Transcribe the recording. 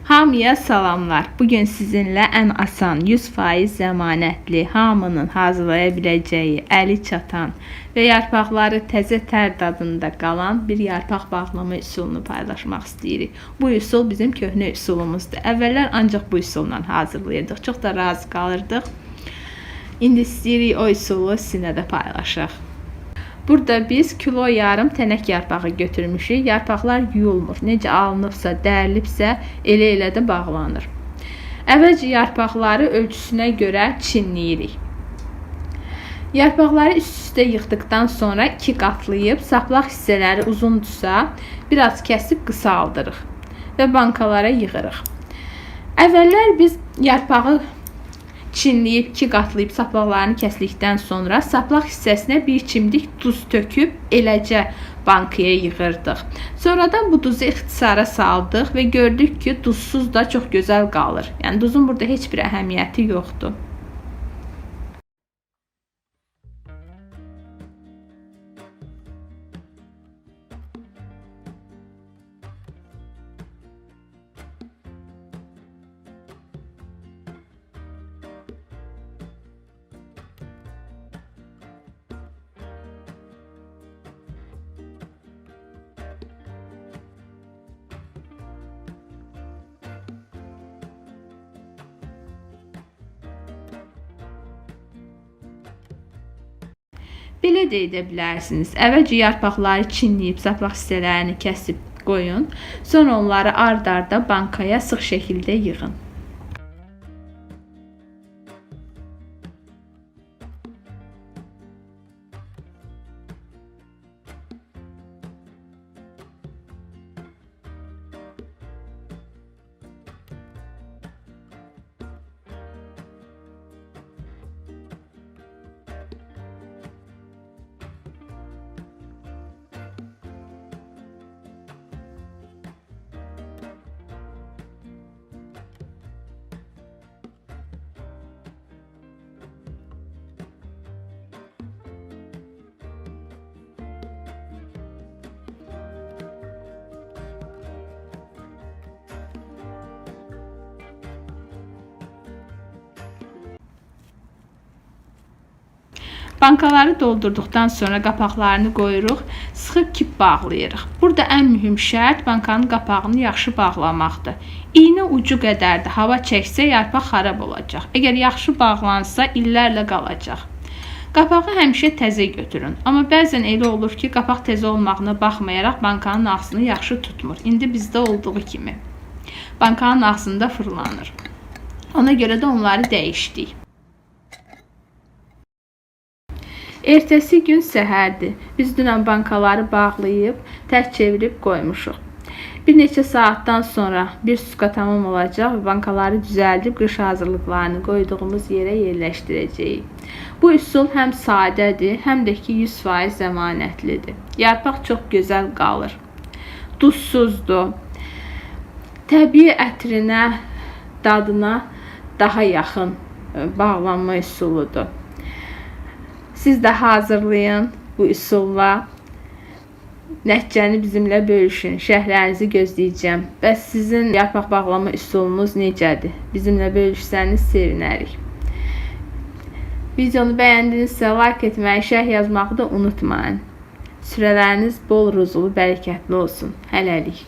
Hamıya salamlar. Bugün sizinlə ən asan, 100% zəmanətli, hamının hazırlaya biləcəyi, əli çatan və yarpaqları təzə tər dadında qalan bir yarpaq bağlama üsulunu paylaşmaq istəyirik. Bu üsul bizim köhnə üsulumuzdur. Əvvəllər ancaq bu üsulla hazırlayırdıq. Çox da razı qalırdıq. İndi istəyirik o üsulu sizinlə də paylaşaq. Burada biz kilo yarım tənək yarpağı götürmüşük. Yarpaqlar yuyulmur. Necə alınıbsa, dərilibsə elə də bağlanır. Əvvəlcə yarpaqları ölçüsünə görə çinləyirik. Yarpaqları üst-üstə yığdıqdan sonra 2 qatlayıb, saplaq hissələri uzundursa, biraz kəsib qısaldırıq və bankalara yığırıq. Əvvəllər biz yarpağı çinləyib, 2 qatlayıb saplaqlarını kəsdikdən sonra saplaq hissəsinə bir çimdik duz töküb eləcə bankaya yığırdıq. Sonradan bu duzu ixtisara saldıq və gördük ki, duzsuz da çox gözəl qalır. Yəni duzun burada heç bir əhəmiyyəti yoxdur. Belə də edə bilərsiniz. Əvvəlcə yarpaqları çinləyib, saplaq hissələrini kəsib qoyun. Sonra onları ard-arda bankaya sıx şəkildə yığın. Bankaları doldurduqdan sonra qapaqlarını qoyuruq, sıxıb kip bağlayırıq. Burada ən mühüm şərt bankanın qapağını yaxşı bağlamaqdır. İynə ucu qədər də hava çəksə yarpaq xarab olacaq. Əgər yaxşı bağlansa illərlə qalacaq. Qapağı həmişə təzə götürün. Amma bəzən elə olur ki, qapaq təzə olmağına baxmayaraq bankanın ağzını yaxşı tutmur. İndi bizdə olduğu kimi. Bankanın ağzında fırlanır. Ona görə də onları dəyişdik. Ertəsi gün səhərdir. Biz dünən bankaları bağlayıb, tərs çevirib qoymuşuq. Bir neçə saatdan sonra bir suska tamam olacaq və bankaları düzəldib qış hazırlıqlarını qoyduğumuz yerə yerləşdirəcəyik. Bu üsul həm sadədir, həm də ki 100% zəmanətlidir. Yarpaq çox gözəl qalır. Duzsuzdur. Təbii ətrinə, dadına daha yaxın bağlanma üsuludur. Siz də hazırlayın bu üsulla. Nəticəni bizimlə bölüşün. Şərhlərinizi gözləyəcəm. Bəs sizin yarpaq bağlama üsulunuz necədir? Bizimlə bölüşsəniz sevinərik. Videonu bəyəndinizsə like etməyi, şərh yazmağı da unutmayın. Sürələriniz bol ruzulu, bərəkətli olsun. Hələlik.